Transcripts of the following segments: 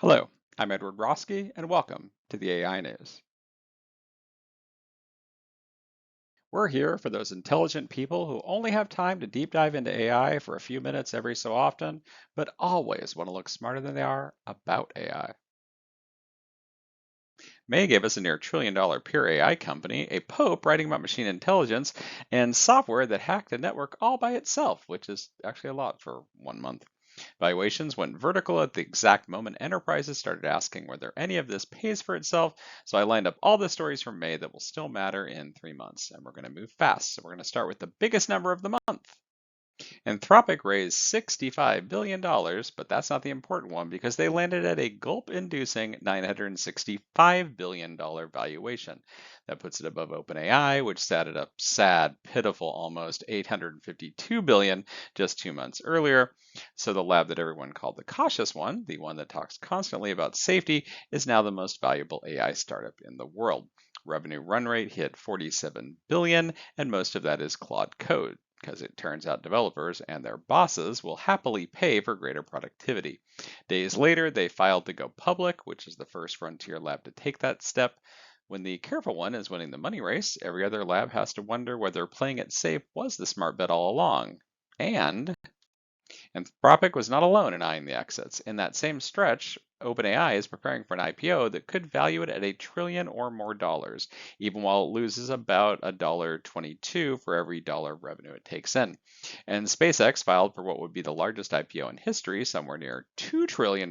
Hello, I'm Edward Roski, and welcome to the AI News. We're here for those intelligent people who only have time to deep dive into AI for a few minutes every so often, but always want to look smarter than they are about AI. May gave us a near $1 trillion pure AI company, a pope writing about machine intelligence, and software that hacked a network all by itself, which is actually a lot for 1 month. Valuations went vertical at the exact moment enterprises started asking whether any of this pays for itself. So I lined up all the stories from May that will still matter in 3 months, and we're going to move fast. So we're going to start with the biggest number of the month. Anthropic raised $65 billion, but that's not the important one because they landed at a gulp-inducing $965 billion valuation. That puts it above OpenAI, which sat at a sad, pitiful almost $852 billion just 2 months earlier. So the lab that everyone called the cautious one, the one that talks constantly about safety, is now the most valuable AI startup in the world. Revenue run rate hit 47 billion, and most of that is Claude Code because it turns out developers and their bosses will happily pay for greater productivity. Days later, they filed to go public, which is the first frontier lab to take that step. When the careful one is winning the money race, every other lab has to wonder whether playing it safe was the smart bet all along. And Anthropic was not alone in eyeing the exits. In that same stretch, OpenAI is preparing for an IPO that could value it at $1 trillion or more, even while it loses about $1.22 for every dollar of revenue it takes in. And SpaceX filed for what would be the largest IPO in history, somewhere near $2 trillion,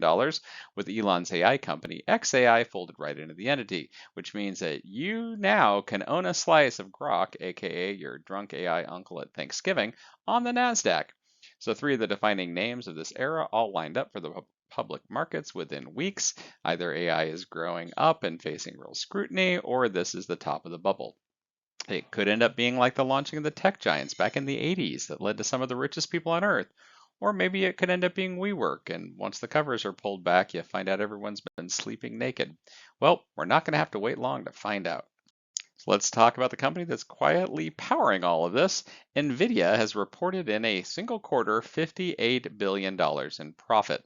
with Elon's AI company, XAI, folded right into the entity, which means that you now can own a slice of Grok, aka your drunk AI uncle at Thanksgiving, on the NASDAQ. So three of the defining names of this era all lined up for the public markets within weeks. Either AI is growing up and facing real scrutiny, or this is the top of the bubble. It could end up being like the launching of the tech giants back in the 80s that led to some of the richest people on earth. Or maybe it could end up being WeWork, and once the covers are pulled back, you find out everyone's been sleeping naked. Well, we're not going to have to wait long to find out. So let's talk about the company that's quietly powering all of this. Nvidia has reported in a single quarter $58 billion in profit,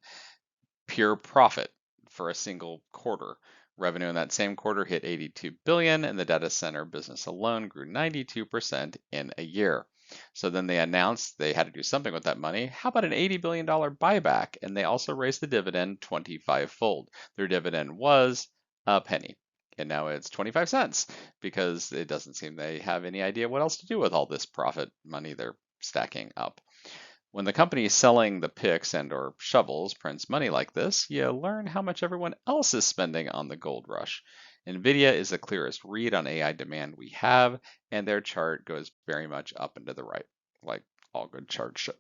pure profit for a single quarter. Revenue in that same quarter hit 82 billion, and the data center business alone grew 92% in a year. So then they announced they had to do something with that money. How about an $80 billion buyback? And they also raised the dividend 25-fold. Their dividend was a penny. And now it's 25 cents because it doesn't seem they have any idea what else to do with all this profit money they're stacking up. When the company selling the picks and or shovels prints money like this, you learn how much everyone else is spending on the gold rush. Nvidia is the clearest read on AI demand we have, and their chart goes very much up and to the right, like all good charts should.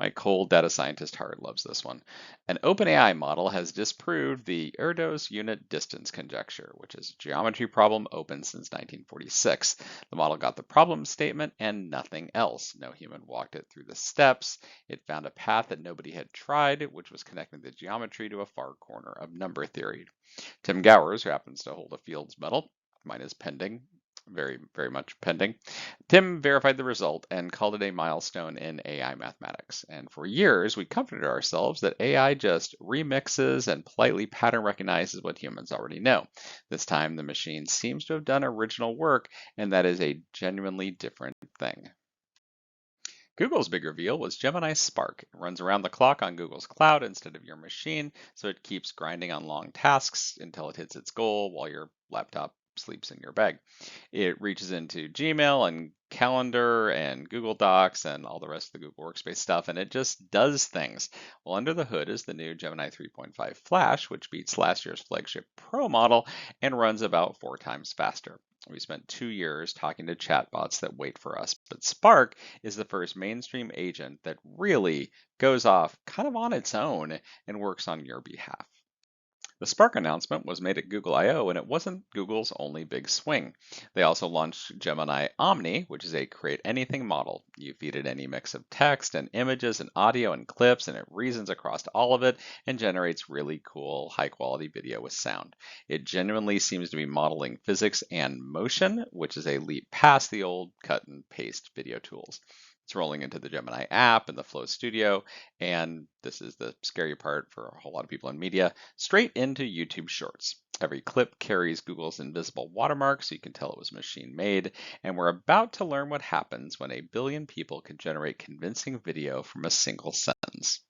My cold data scientist heart loves this one. An OpenAI model has disproved the Erdos unit distance conjecture, which is a geometry problem open since 1946. The model got the problem statement and nothing else. No human walked it through the steps. It found a path that nobody had tried, which was connecting the geometry to a far corner of number theory. Tim Gowers, who happens to hold a Fields Medal, mine is pending, very much pending. Tim verified the result and called it a milestone in AI mathematics. And for years, we comforted ourselves that AI just remixes and politely pattern recognizes what humans already know. This time, the machine seems to have done original work, and that is a genuinely different thing. Google's big reveal was Gemini Spark. It runs around the clock on Google's cloud instead of your machine, so it keeps grinding on long tasks until it hits its goal while your laptop sleeps in your bag. It reaches into Gmail and Calendar and Google Docs and all the rest of the Google Workspace stuff, and it just does things. Well, under the hood is the new Gemini 3.5 Flash, which beats last year's flagship Pro model and runs about 4 times faster. We spent 2 years talking to chatbots that wait for us, but Spark is the first mainstream agent that really goes off kind of on its own and works on your behalf. The Spark announcement was made at Google I/O, and it wasn't Google's only big swing. They also launched Gemini Omni, which is a create anything model. You feed it any mix of text and images and audio and clips, and it reasons across all of it and generates really cool, high quality video with sound. It genuinely seems to be modeling physics and motion, which is a leap past the old cut and paste video tools. It's rolling into the Gemini app and the Flow Studio, and this is the scary part for a whole lot of people in media, straight into YouTube Shorts. Every clip carries Google's invisible watermark, so you can tell it was machine made, and we're about to learn what happens when a billion people can generate convincing video from a single sentence.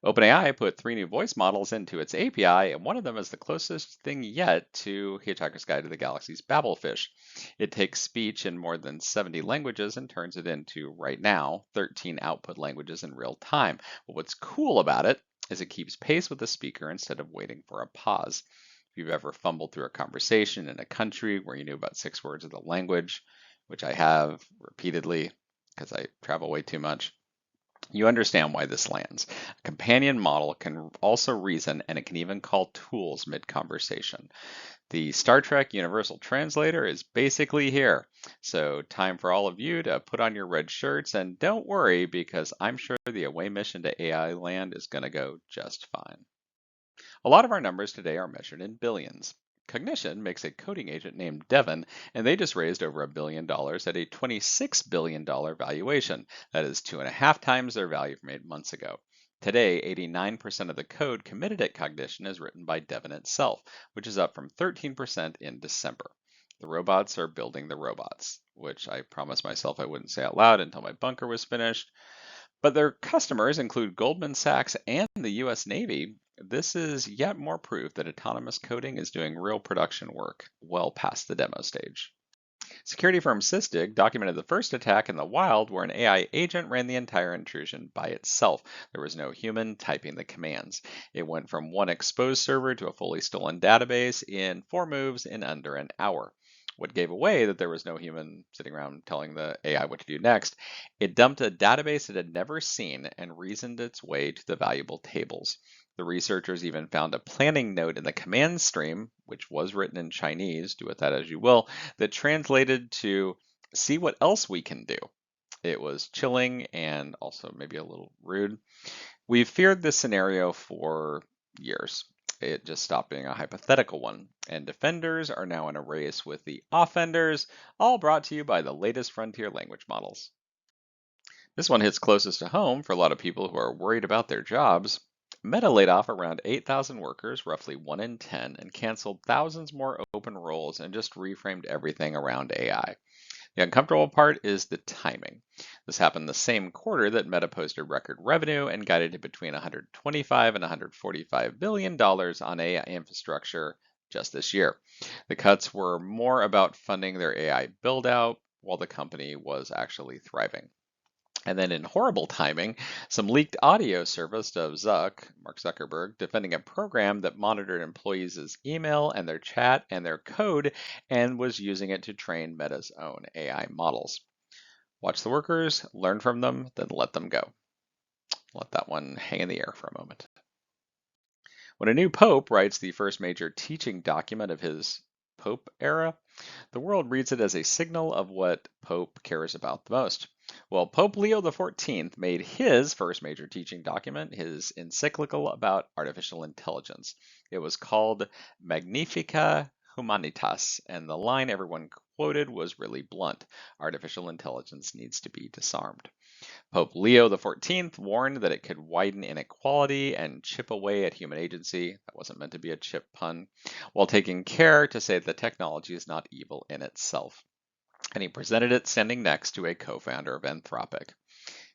OpenAI put 3 new voice models into its API, and one of them is the closest thing yet to Hitchhiker's Guide to the Galaxy's Babelfish. It takes speech in more than 70 languages and turns it into, right now, 13 output languages in real time. But what's cool about it is it keeps pace with the speaker instead of waiting for a pause. If you've ever fumbled through a conversation in a country where you knew about 6 words of the language, which I have repeatedly because I travel way too much, you understand why this lands. A companion model can also reason, and it can even call tools mid-conversation. The Star Trek Universal Translator is basically here. So time for all of you to put on your red shirts, and don't worry, because I'm sure the away mission to AI land is going to go just fine. A lot of our numbers today are measured in billions. Cognition makes a coding agent named Devin, and they just raised over $1 billion at a $26 billion valuation. That is 2.5 times their value from 8 months ago. Today, 89% of the code committed at Cognition is written by Devin itself, which is up from 13% in December. The robots are building the robots, which I promised myself I wouldn't say out loud until my bunker was finished. But their customers include Goldman Sachs and the US Navy. This is yet more proof that autonomous coding is doing real production work well past the demo stage. Security firm Sysdig documented the first attack in the wild where an AI agent ran the entire intrusion by itself. There was no human typing the commands. It went from one exposed server to a fully stolen database in 4 moves in under an hour. What gave away that there was no human sitting around telling the AI what to do next? It dumped a database it had never seen and reasoned its way to the valuable tables. The researchers even found a planning note in the command stream, which was written in Chinese, do with that as you will, that translated to see what else we can do. It was chilling and also maybe a little rude. We've feared this scenario for years. It just stopped being a hypothetical one. And defenders are now in a race with the offenders, all brought to you by the latest frontier language models. This one hits closest to home for a lot of people who are worried about their jobs. Meta laid off around 8,000 workers, roughly 1 in 10, and canceled thousands more open roles and just reframed everything around AI. The uncomfortable part is the timing. This happened the same quarter that Meta posted record revenue and guided to between $125 and $145 billion on AI infrastructure just this year. The cuts were more about funding their AI build out while the company was actually thriving. And then in horrible timing, some leaked audio surfaced of Mark Zuckerberg, defending a program that monitored employees' email and their chat and their code and was using it to train Meta's own AI models. Watch the workers, learn from them, then let them go. Let that one hang in the air for a moment. When a new pope writes the first major teaching document of his pope era, the world reads it as a signal of what Pope cares about the most. Well, Pope Leo XIV made his first major teaching document his encyclical about artificial intelligence. It was called Magnifica Humanitas, and the line everyone quoted was really blunt: artificial intelligence needs to be disarmed. Pope Leo XIV warned that it could widen inequality and chip away at human agency. That wasn't meant to be a chip pun, while taking care to say that the technology is not evil in itself. And he presented it standing next to a co-founder of Anthropic.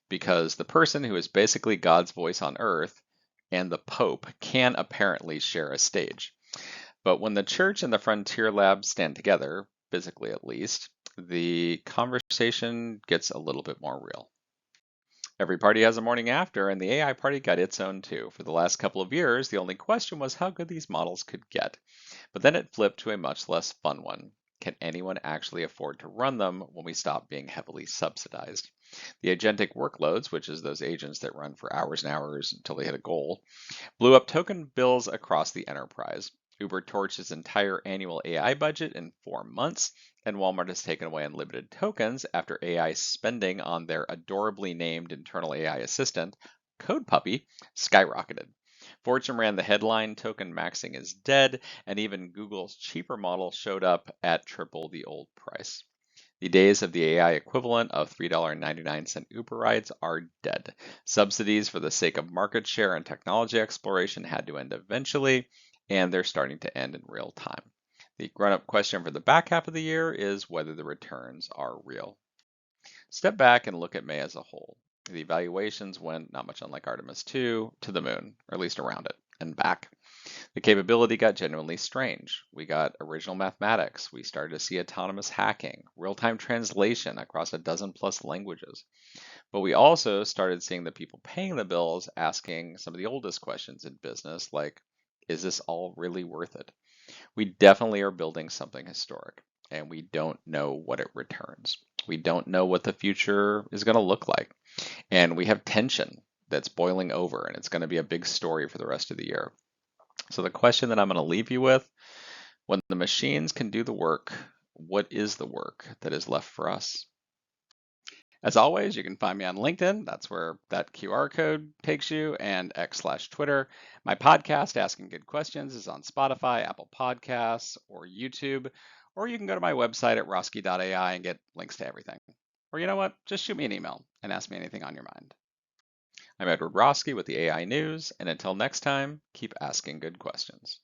Because the person who is basically God's voice on earth and the Pope can apparently share a stage. But when the church and the frontier lab stand together, physically at least, the conversation gets a little bit more real. Every party has a morning after, and the AI party got its own too. For the last couple of years, the only question was how good these models could get. But then it flipped to a much less fun one. Can anyone actually afford to run them when we stop being heavily subsidized? The agentic workloads, which is those agents that run for hours and hours until they hit a goal, blew up token bills across the enterprise. Uber torched its entire annual AI budget in 4 months, and Walmart has taken away unlimited tokens after AI spending on their adorably named internal AI assistant, Code Puppy, skyrocketed. Fortune ran the headline, token maxing is dead, and even Google's cheaper model showed up at triple the old price. The days of the AI equivalent of $3.99 Uber rides are dead. Subsidies for the sake of market share and technology exploration had to end eventually, and they're starting to end in real time. The grown-up question for the back half of the year is whether the returns are real. Step back and look at May as a whole. The evaluations went, not much unlike Artemis 2, to the moon, or at least around it, and back. The capability got genuinely strange. We got original mathematics. We started to see autonomous hacking, real-time translation across a dozen plus languages. But we also started seeing the people paying the bills asking some of the oldest questions in business, like, is this all really worth it? We definitely are building something historic, and we don't know what it returns. We don't know what the future is going to look like. And we have tension that's boiling over, and it's going to be a big story for the rest of the year. So the question that I'm going to leave you with, when the machines can do the work, what is the work that is left for us? As always, you can find me on LinkedIn. That's where that QR code takes you, and X/Twitter. My podcast, Asking Good Questions, is on Spotify, Apple Podcasts, or YouTube. Or you can go to my website at roski.ai and get links to everything. Or you know what? Just shoot me an email and ask me anything on your mind. I'm Edward Roski with the AI News, and until next time, keep asking good questions.